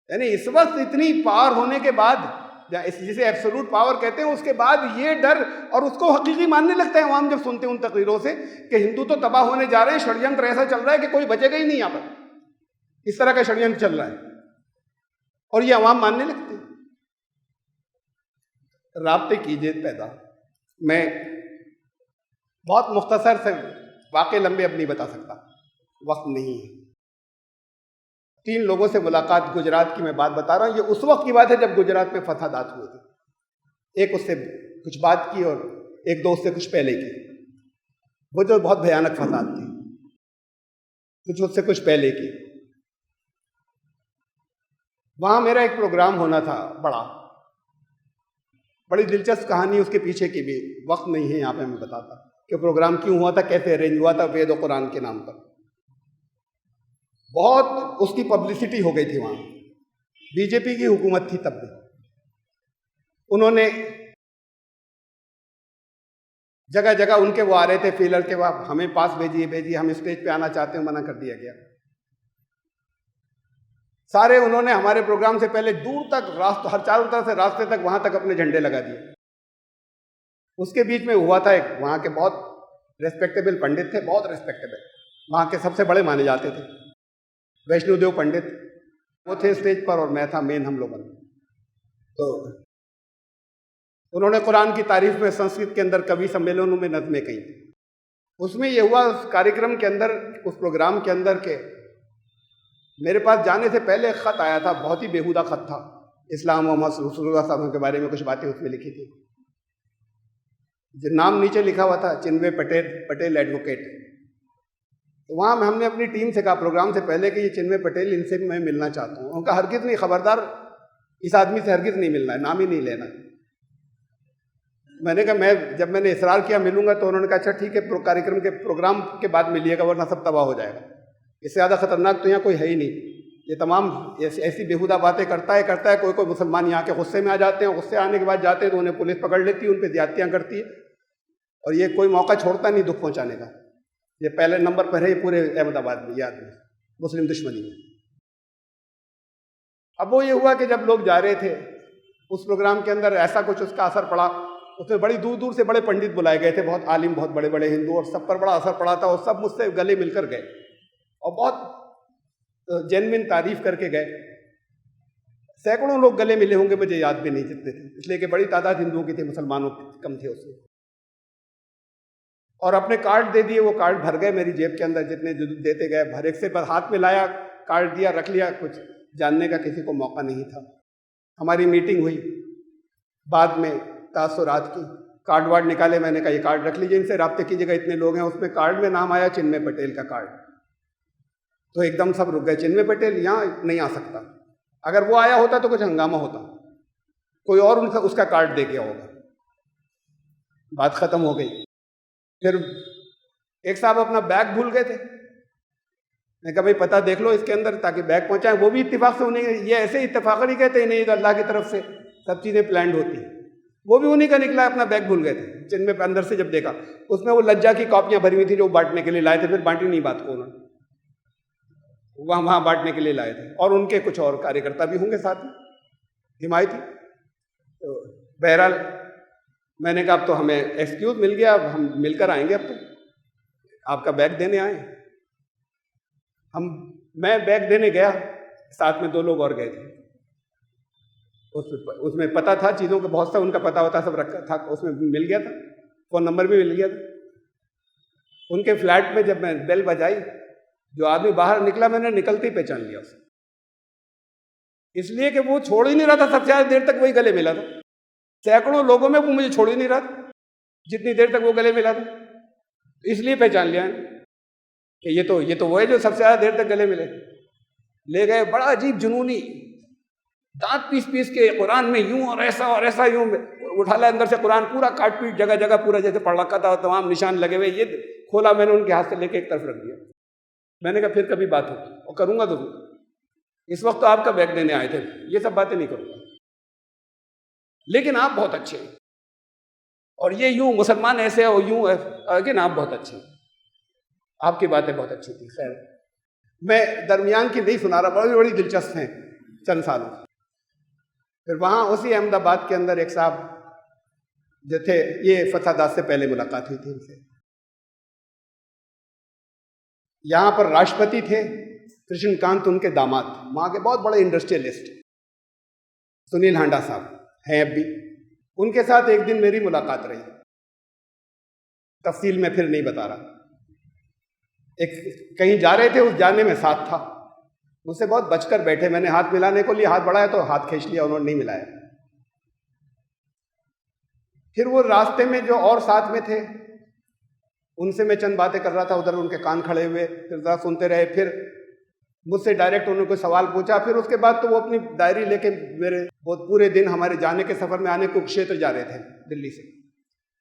यानी इस वक्त इतनी पावर होने के बाद, जिसे एब्सोल्यूट पावर कहते हैं, उसके बाद ये डर, और उसको हकीकी मानने लगता है अवाम जब सुनते हैं उन तकरीरों से कि हिंदू तो तबाह होने जा रहे हैं, षड्यंत्र ऐसा चल रहा है कि कोई बचेगा ही नहीं यहाँ पर, इस तरह का षड्यंत्र चल रहा है, और ये अवाम मानने लगते हैं। राब्ते कीजिए पैदा। मैं बहुत मुख्तसर से, वाक़े लंबे अब नहीं बता सकता, वक्त नहीं है। 3 लोगों से मुलाकात, गुजरात की मैं बात बता रहा हूँ, ये उस वक्त की बात है जब गुजरात में फसादात हुए थे। एक उससे कुछ बात की और एक दो उससे कुछ पहले की, वो जो बहुत भयानक फसाद थी, कुछ उससे कुछ पहले की। वहाँ मेरा एक प्रोग्राम होना था, बड़ी दिलचस्प कहानी उसके पीछे की भी, वक्त नहीं है यहाँ पे मैं बताता कि प्रोग्राम क्यों हुआ था, कैसे अरेंज हुआ था, वेद और कुरान के नाम पर। बहुत उसकी पब्लिसिटी हो गई थी वहाँ, बीजेपी की हुकूमत थी तब भी। उन्होंने जगह जगह उनके वो आ रहे थे फीलर के, वहाँ हमें पास भेजिए, हम स्टेज पे आना चाहते हैं, मना कर दिया गया। सारे उन्होंने हमारे प्रोग्राम से पहले दूर तक रास्ते, हर चारों तरफ से रास्ते तक, वहां तक अपने झंडे लगा दिए। उसके बीच में हुआ था एक, वहां के बहुत रेस्पेक्टेबल पंडित थे, बहुत रेस्पेक्टेबल, वहां के सबसे बड़े माने जाते थे, वैष्णोदेव पंडित, वो थे स्टेज पर और मैं था मेन, हम लोगों ने। तो उन्होंने कुरान की तारीफ में संस्कृत के अंदर कवि सम्मेलनों में नज़में कही। उसमें ये हुआ, उस कार्यक्रम के अंदर, उस प्रोग्राम के अंदर के मेरे पास जाने से पहले एक ख़त आया था, बहुत ही बेहुदा ख़त था, इस्लाम मोहम्मद रसूलुल्लाह साहब के बारे में कुछ बातें उसमें लिखी थी। जो नाम नीचे लिखा हुआ था, चिन्मय पटेल एडवोकेट। तो वहाँ में हमने अपनी टीम से कहा प्रोग्राम से पहले कि ये चिन्मय पटेल, इनसे मैं मिलना चाहता हूँ। उनका हरगिज़ नहीं, खबरदार, इस आदमी से हरगिज़ नहीं मिलना है, नाम ही नहीं लेना। मैंने कहा, जब मैंने इसरार किया मिलूंगा, तो उन्होंने कहा अच्छा ठीक है, कार्यक्रम के प्रोग्राम के बाद मिलिएगा, वरना सब तबाह हो जाएगा। इससे ज़्यादा खतरनाक तो यहाँ कोई है ही नहीं, ये तमाम ऐसी बेहुदा बातें करता है। कोई मुसलमान यहाँ के गुस्से में आ जाते हैं, गुस्से आने के बाद जाते हैं तो उन्हें पुलिस पकड़ लेती है, उन पर ज़्यादतियाँ करती है, और ये कोई मौका छोड़ता नहीं दुख पहुँचाने का। ये पहले नंबर पर है ये पूरे अहमदाबाद में, याद में, मुस्लिम दुश्मनी में। अब वो ये हुआ कि जब लोग जा रहे थे उस प्रोग्राम के अंदर, ऐसा कुछ उसका असर पड़ा, उसमें बड़ी दूर दूर से बड़े पंडित बुलाए गए थे, बहुत आलिम, बहुत बड़े बड़े हिंदू, और सब पर बड़ा असर पड़ा था, और सब मुझसे गले मिलकर गए और बहुत जेन्युइन तारीफ करके गए। सैकड़ों लोग गले मिले होंगे, मुझे याद भी नहीं जितने थे, इसलिए कि बड़ी तादाद हिंदुओं की थी, मुसलमानों कम थे उसमें। और अपने कार्ड दे दिए, वो कार्ड भर गए मेरी जेब के अंदर, जितने देते गए भर, एक से पर हाथ में लाया, कार्ड दिया, रख लिया, कुछ जानने का किसी को मौका नहीं था। हमारी मीटिंग हुई, बाद में तासुरात की, कार्ड वार्ड निकाले, मैंने कहा ये कार्ड रख लीजिए, इनसे रब्ते कीजिएगा, इतने लोग हैं। उसमें कार्ड में नाम आया चिन्मय पटेल का कार्ड, तो एकदम सब रुक गए, चिन्मय पटेल यहाँ नहीं आ सकता। अगर वो आया होता तो कुछ हंगामा होता, कोई और उनका उसका कार्ड दे गया होगा, बात खत्म हो गई। फिर एक साहब अपना बैग भूल गए थे, मैं कहा भाई पता देख लो इसके अंदर ताकि बैग पहुंचाएं। वो भी इत्तेफाक से उन्हें, ये ऐसे इत्तेफाक नहीं कहते हैं, नहीं अल्लाह की तरफ से सब चीज़ें प्लान्ड होती हैं। वो भी उन्हीं का निकला, अपना बैग भूल गए थे। चिन्मय पे अंदर से जब देखा, उसमें वो लज्जा की कॉपियां भरी हुई थी जो बांटने के लिए लाए थे, फिर बांटी नहीं बात को उन्होंने, वहाँ बांटने के लिए लाए थे। और उनके कुछ और कार्यकर्ता भी होंगे साथ में, हिमायती। तो बहरहाल मैंने कहा अब तो हमें एक्सक्यूज मिल गया, अब हम मिलकर आएंगे, अब तो आपका बैग देने आए मैं बैग देने गया, साथ में 2 लोग और गए थे। उसमें पता था चीज़ों का, बहुत सा उनका पता होता सब रखा था, उसमें मिल गया था, फ़ोन नंबर भी मिल गया था। उनके फ्लैट में जब मैं बेल बजाई, जो आदमी बाहर निकला, मैंने निकलते ही पहचान लिया उसे, इसलिए कि वो छोड़ ही नहीं रहा था, सबसे ज़्यादा देर तक वही गले मिला था। सैकड़ों लोगों में वो मुझे छोड़ ही नहीं रहा था, जितनी देर तक वो गले मिला था, इसलिए पहचान लिया कि ये तो वो है जो सबसे ज़्यादा देर तक गले मिले। ले गए, बड़ा अजीब जुनूनी, दांत पीस पीस के कुरान में यूं और ऐसा यूं उठा लिया, अंदर से कुरान पूरा काट पीट जगह जगह पूरा जैसे पढ़ रखा था, तमाम निशान लगे हुए। ये खोला मैंने, उनके हाथ से लेके एक तरफ रख दिया। मैंने कहा फिर कभी बात होगी और करूंगा तो इस वक्त तो आपका बैग देने आए थे, ये सब बातें नहीं करूंगा, लेकिन आप बहुत अच्छे हैं, और ये यूं मुसलमान ऐसे और यूं, लेकिन आप बहुत अच्छे हैं, आपकी बातें बहुत अच्छी थी। खैर, मैं दरमियान की नहीं सुना रहा, बड़ी बड़ी दिलचस्प हैं चंद सालों। फिर वहाँ उसी अहमदाबाद के अंदर एक साहब जो थे, ये फसादात से पहले मुलाकात हुई थी उनसे। यहाँ पर राष्ट्रपति थे कृष्णकांत, उनके दामाद, वहाँ के बहुत बड़े इंडस्ट्रियलिस्ट सुनील हांडा साहब हैं अब भी। उनके साथ एक दिन मेरी मुलाकात रही, तफसील में फिर नहीं बता रहा। एक कहीं जा रहे थे, उस जाने में साथ था, मुझसे बहुत बचकर बैठे। मैंने हाथ मिलाने को लिए, हाथ बढ़ाया तो हाथ खींच लिया, उन्होंने नहीं मिलाया। फिर वो रास्ते में जो और साथ में थे, उनसे मैं चंद बातें कर रहा था, उधर उनके कान खड़े हुए, फिर जरा सुनते रहे। फिर मुझसे डायरेक्ट उन्होंने कोई सवाल पूछा। फिर उसके बाद तो वो अपनी डायरी लेके मेरे बहुत पूरे दिन हमारे जाने के सफ़र में आने कुरुक्षेत्र जा रहे थे दिल्ली से,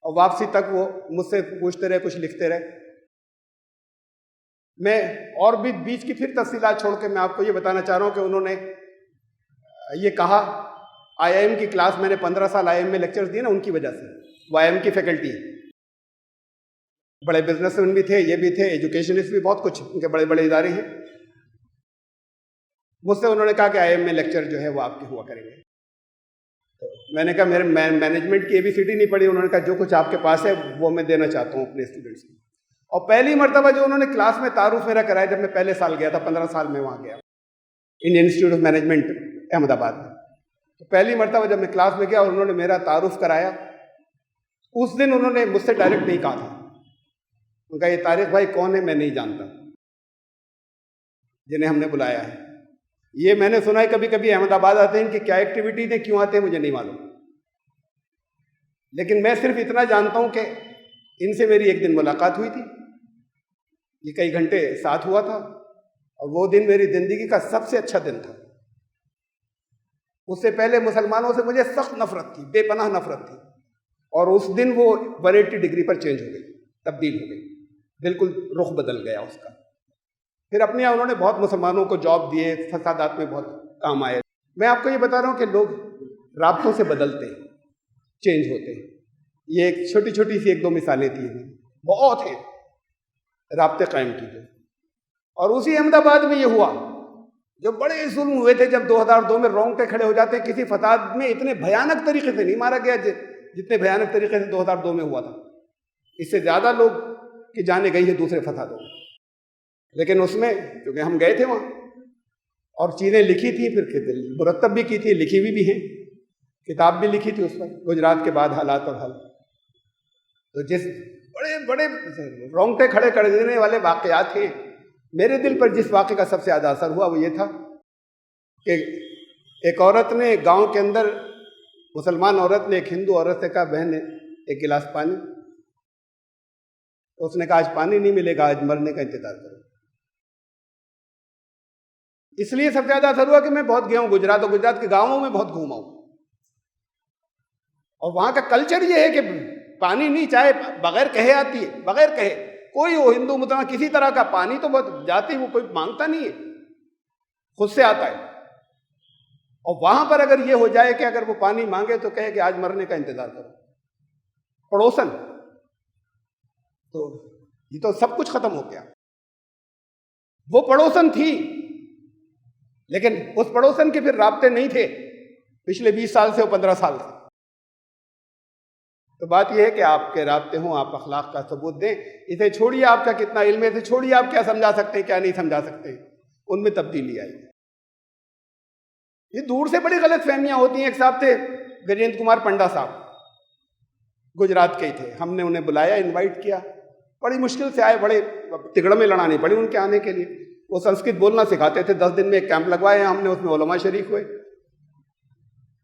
और वापसी तक वो मुझसे पूछते रहे, कुछ लिखते रहे। मैं और भी बीच की फिर तफसीलात छोड़ के मैं आपको ये बताना चाह रहा हूँ कि उन्होंने ये कहा, IIM की क्लास, मैंने 15 साल IIM में लेक्चर्स दिए ना, उनकी वजह से। वो IIM की फैकल्टी, बड़े बिजनेसमैन भी थे, ये भी थे, एजुकेशनिस्ट भी, बहुत कुछ, उनके बड़े बड़े इदारे हैं। मुझसे उन्होंने कहा कि IIM में लेक्चर जो है वो आपके हुआ करेंगे। तो मैंने कहा मेरे मैनेजमेंट की ABCD नहीं पढ़ी। उन्होंने कहा जो कुछ आपके पास है वो मैं देना चाहता हूँ अपने स्टूडेंट्स को। और पहली मरतबा जो उन्होंने क्लास में तारुफ मेरा कराया, जब मैं पहले साल गया था, 15 साल में वहाँ गया, Indian institute of management Ahmedabad में। तो पहली मरतबा जब मैं क्लास में गया और उन्होंने मेरा तारुफ कराया, उस दिन उन्होंने मुझसे डायरेक्ट नहीं कहा था, उनका ये तारिक भाई कौन है, मैं नहीं जानता जिन्हें हमने बुलाया है। ये मैंने सुना है कभी कभी अहमदाबाद आते हैं, इनकी क्या एक्टिविटीज है, क्यों आते हैं, मुझे नहीं मालूम। लेकिन मैं सिर्फ इतना जानता हूं कि इनसे मेरी एक दिन मुलाकात हुई थी, ये कई घंटे साथ हुआ था, और वो दिन मेरी जिंदगी का सबसे अच्छा दिन था। उससे पहले मुसलमानों से मुझे सख्त नफरत थी, बेपनाह नफरत थी, और उस दिन वो 180 डिग्री पर चेंज हो गई, तब्दील हो गई, बिल्कुल रुख बदल गया उसका। फिर अपने यहाँ उन्होंने बहुत मुसलमानों को जॉब दिए, फसादात में बहुत काम आए। मैं आपको ये बता रहा हूँ कि लोग राब्तों से बदलते हैं, चेंज होते हैं। ये एक छोटी छोटी सी 1-2 मिसालें थी, बहुत हैं राब्ते कायम कीजिए। और उसी अहमदाबाद में ये हुआ, जो बड़े जुल्म हुए थे, जब 2002 में रोंगटे खड़े हो जाते हैं। किसी फसाद में इतने भयानक तरीके से नहीं मारा गया जितने भयानक तरीके से 2002 में हुआ था। इससे ज़्यादा लोग की जाने गई है दूसरे फसादों में। लेकिन उसमें क्योंकि हम गए थे वहाँ और चीज़ें लिखी थी, फिर मुरतब भी की थी, लिखी हुई भी हैं, किताब भी लिखी थी उस पर, गुजरात के बाद हालात और हल। तो जिस बड़े बड़े रोंगटे खड़े कर देने वाले वाक़यात हैं, मेरे दिल पर जिस वाक़े का सबसे ज़्यादा असर हुआ वो ये था कि एक औरत ने गांव के अंदर मुसलमान औरत ने एक हिंदू औरत से कहा, बहन एक गिलास पानी। तो उसने कहा, आज पानी नहीं मिलेगा, आज मरने का इंतजार करो। इसलिए सबसे ज्यादा असर हुआ कि मैं बहुत गया हूं गुजरात, और गुजरात के गांवों में बहुत घूमा हूं, और वहां का कल्चर ये है कि पानी नहीं, चाहे बगैर कहे आती है, बगैर कहे, कोई हो हिंदू मुसलमान किसी तरह का, पानी तो बहुत जाती, वो कोई मांगता नहीं है, खुद से आता है। और वहां पर अगर ये हो जाए कि अगर वो पानी मांगे तो कहे कि आज मरने का इंतजार करो, पड़ोसन, तो ये तो सब कुछ खत्म हो गया। वो पड़ोसन थी, लेकिन उस पड़ोसन के फिर राब्ते नहीं थे पिछले 20 साल से और 15 साल से। तो बात यह है कि आपके राब्ते हों, आप अखलाक का सबूत दें। इसे छोड़िए आपका कितना इल्म है, इसे छोड़िए आप क्या समझा सकते हैं क्या नहीं समझा सकते, उनमें तब्दीली आई। ये दूर से बड़ी गलत फहमियां होती हैं। एक साहब थे गजेंद्र कुमार पंडा साहब, गुजरात के ही थे, हमने उन्हें बुलाया, इनवाइट किया, बड़ी मुश्किल से आए, बड़े तिगड़ में लड़ानी पड़ी उनके आने के लिए। वो संस्कृत बोलना सिखाते थे, 10 दिन में एक कैंप लगवाए हमने, उसमें उलमा शरीक हुए।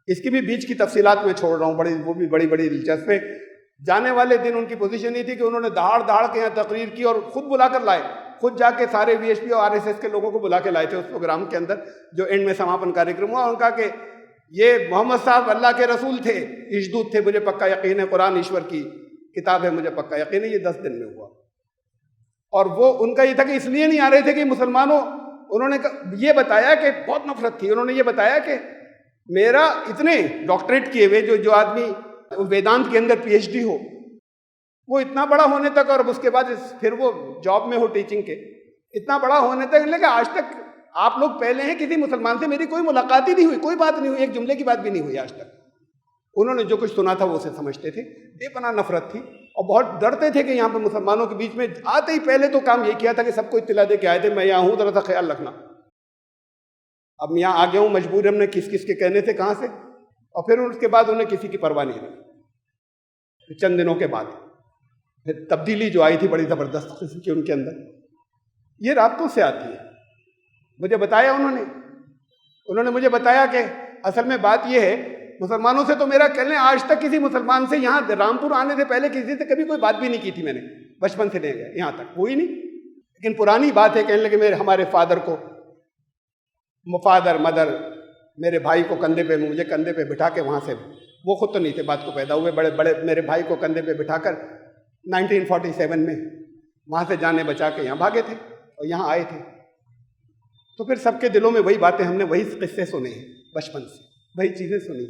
इसकी भी बीच की तफसीलात में छोड़ रहा हूँ, वो भी बड़ी बड़ी दिलचस्प है। जाने वाले दिन उनकी पोजीशन ये थी कि उन्होंने दहाड़ दहाड़ के यहाँ तकरीर की और खुद बुला कर लाए, खुद जाके सारे वीएचपी और आरएसएस के लोगों को बुला के लाए थे उस प्रोग्राम के अंदर, जो एंड में समापन कार्यक्रम हुआ। उनका कि ये मोहम्मद साहब अल्लाह के रसूल थे, इशदूत थे, मुझे पक्का यकीन है, कुरान ईश्वर की किताब है, मुझे पक्का यकीन है। ये 10 दिन में हुआ। और वो उनका ये था कि इसलिए नहीं आ रहे थे कि मुसलमानों, उन्होंने ये बताया कि बहुत नफरत थी, उन्होंने ये बताया कि मेरा इतने डॉक्टरेट किए हुए जो आदमी वेदांत के अंदर पीएचडी हो, वो इतना बड़ा होने तक, और उसके बाद फिर वो जॉब में हो टीचिंग के, इतना बड़ा होने तक, लेकिन आज तक आप लोग पहले हैं, किसी मुसलमान से मेरी कोई मुलाकात ही नहीं हुई, कोई बात नहीं हुई, एक जुमले की बात भी नहीं हुई आज तक। उन्होंने जो कुछ सुना था वो उसे समझते थे, बेपनाह नफरत थी, और बहुत डरते थे कि यहाँ पे मुसलमानों के बीच में आते ही पहले तो काम ये किया था कि सबको इत्तला दे के आए थे, मैं यहाँ हूँ, जरा सा ख्याल रखना। अब यहाँ आ गया हूँ मजबूर, हमने किस किस के कहने से, कहाँ से, और फिर उसके बाद उन्हें किसी की परवाह नहीं रही। चंद दिनों के बाद फिर तब्दीली जो आई थी बड़ी ज़बरदस्त किस्म की उनके अंदर, ये राब्तों से आती है। मुझे बताया उन्होंने मुझे बताया कि असल में बात यह है, मुसलमानों से तो मेरा कहने, आज तक किसी मुसलमान से यहाँ रामपुर आने से पहले किसी से कभी कोई बात भी नहीं की थी मैंने, बचपन से ले गए यहाँ तक कोई नहीं। लेकिन पुरानी बात है, कहने लगे मेरे हमारे फादर को, फादर मदर, मेरे भाई को कंधे पे, मुझे कंधे पे बिठा के, वहाँ से वो खुद तो नहीं थे, बात को पैदा हुए, बड़े बड़े मेरे भाई को कंधे पे बिठाकर 1947 में वहाँ से जाने बचा के यहाँ भागे थे और यहाँ आए थे। तो फिर सबके दिलों में वही बातें, हमने वही किस्से सुने हैं बचपन से, वही चीज़ें सुनी।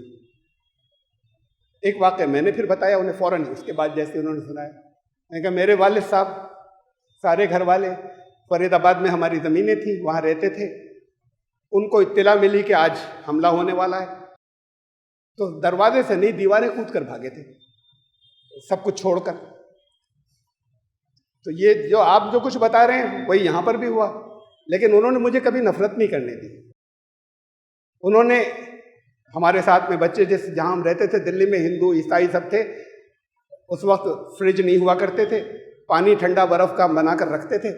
एक वाक़या मैंने फिर बताया उन्हें फ़ौरन, उसके बाद जैसे उन्होंने सुनाया, मैंने कहा मेरे वालिद साहब, सारे घर वाले, फरीदाबाद में हमारी ज़मीनें थी, वहाँ रहते थे, उनको इत्तला मिली कि आज हमला होने वाला है, तो दरवाजे से नहीं दीवारें कूद कर भागे थे, सब कुछ छोड़कर। तो ये जो आप जो कुछ बता रहे हैं वही यहाँ पर भी हुआ, लेकिन उन्होंने मुझे कभी नफरत नहीं करने दी। उन्होंने हमारे साथ में बच्चे, जैसे जहाँ हम रहते थे दिल्ली में, हिंदू ईसाई सब थे, उस वक्त फ्रिज नहीं हुआ करते थे, पानी ठंडा बर्फ़ का बना कर रखते थे।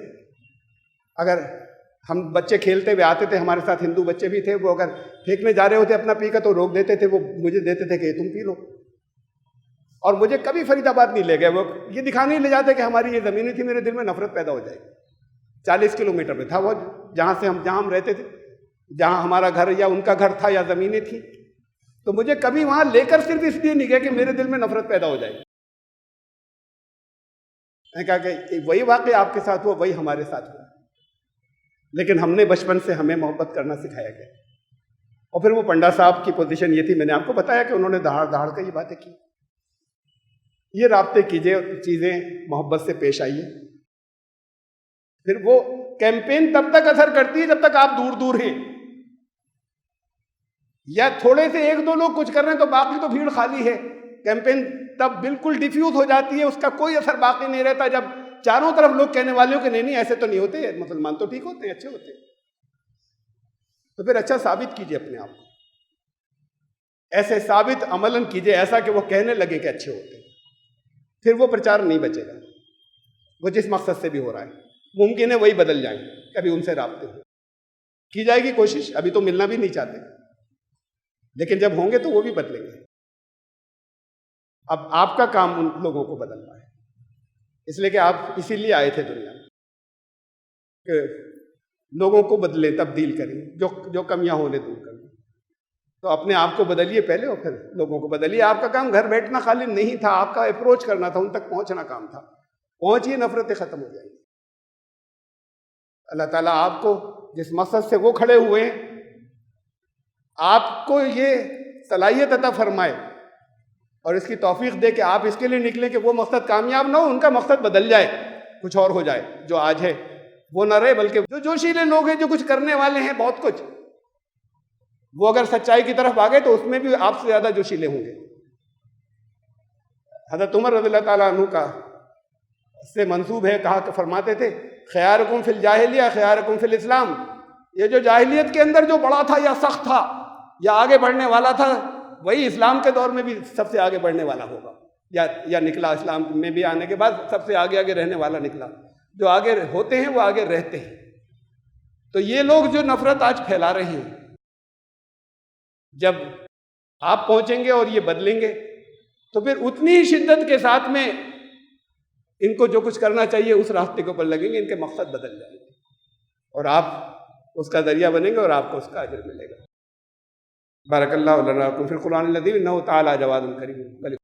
अगर हम बच्चे खेलते हुए आते थे, हमारे साथ हिंदू बच्चे भी थे, वो अगर फेंकने जा रहे होते अपना पी कर तो रोक देते थे, वो मुझे देते थे कि तुम पी लो। और मुझे कभी फरीदाबाद नहीं ले गए, वो ये दिखाने ले जाते कि हमारी ये ज़मीनें थी, मेरे दिल में नफरत पैदा हो जाएगी। 40 किलोमीटर में था वो, जहाँ हम रहते थे, जहाँ हमारा घर या उनका घर था या ज़मीनें थी, तो मुझे कभी वहाँ लेकर सिर्फ इसलिए नहीं गया कि मेरे दिल में नफरत पैदा हो जाएगी। मैंने कहा कि वही वाक़या आपके साथ हुआ, वही हमारे साथ हुआ, लेकिन हमने बचपन से हमें मोहब्बत करना सिखाया गया। और फिर वो पंडा साहब की पोजीशन ये थी, मैंने आपको बताया कि उन्होंने दहाड़ दहाड़ कर ये बातें की। ये राब्ते कीजिए, चीज़ें मोहब्बत से पेश आइए, फिर वो कैंपेन तब तक असर करती है जब तक आप दूर दूर हैं, या थोड़े से 1-2 लोग कुछ कर रहे हैं तो बाकी तो भीड़ खाली है। कैंपेन तब बिल्कुल डिफ्यूज हो जाती है, उसका कोई असर बाकी नहीं रहता जब चारों तरफ लोग कहने वाले हो कि नहीं ऐसे तो नहीं होते, मुसलमान तो ठीक होते हैं, अच्छे होते हैं। तो फिर अच्छा साबित कीजिए अपने आप को, ऐसे साबित अमलन कीजिए, ऐसा कि वो कहने लगे कि अच्छे होते हैं, फिर वो प्रचार नहीं बचेगा। वो जिस मकसद से भी हो रहा है, मुमकिन है वही बदल जाए, कभी उनसे राब्ते हो की जाएगी कोशिश, अभी तो मिलना भी नहीं चाहते, लेकिन जब होंगे तो वो भी बदलेंगे। अब आपका काम उन लोगों को बदलना है, इसलिए कि आप इसीलिए आए थे दुनिया में कि लोगों को बदले, तब्दील करें, जो कमियां होने दूर करें। तो अपने आप को बदलिए पहले और फिर लोगों को बदलिए। आपका काम घर बैठना खाली नहीं था, आपका अप्रोच करना था, उन तक पहुंचना काम था। पहुंचिए, नफरतें खत्म हो जाएंगी। अल्लाह ताला आपको जिस मकसद से वो खड़े हुए हैं, आपको ये सलाहियत अता फरमाए और इसकी तौफीक दे कि आप इसके लिए निकले कि वो मकसद कामयाब ना हो, उनका मकसद बदल जाए, कुछ और हो जाए। जो आज है वो ना रहे, बल्कि जो जोशीले लोग हैं, जो कुछ करने वाले हैं बहुत कुछ, वो अगर सच्चाई की तरफ आ गए तो उसमें भी आपसे ज्यादा जोशीले होंगे। हज़रत उमर रज़ियल्लाहु ताला अन्हु का से मंसूब है, कहा कि फरमाते थे ख़यारुकुम फिल जाहिलिया ख़यारुकुम फिल इस्लाम। ये जो जाहिलियत के अंदर जो बड़ा था या सख्त था या आगे बढ़ने वाला था, वही इस्लाम के दौर में भी सबसे आगे बढ़ने वाला होगा या निकला। इस्लाम में भी आने के बाद सबसे आगे आगे रहने वाला निकला। जो आगे होते हैं वो आगे रहते हैं। तो ये लोग जो नफरत आज फैला रहे हैं, जब आप पहुंचेंगे और ये बदलेंगे तो फिर उतनी ही शिद्दत के साथ में इनको जो कुछ करना चाहिए उस रास्ते के ऊपर लगेंगे, इनके मकसद बदल जाएंगे और आप उसका जरिया बनेंगे और आपको उसका अजर मिलेगा। बारकल्लाहु लना व लकुम फिल कुरानिल अज़ीम इन्नहु तआला जवादुन करीम।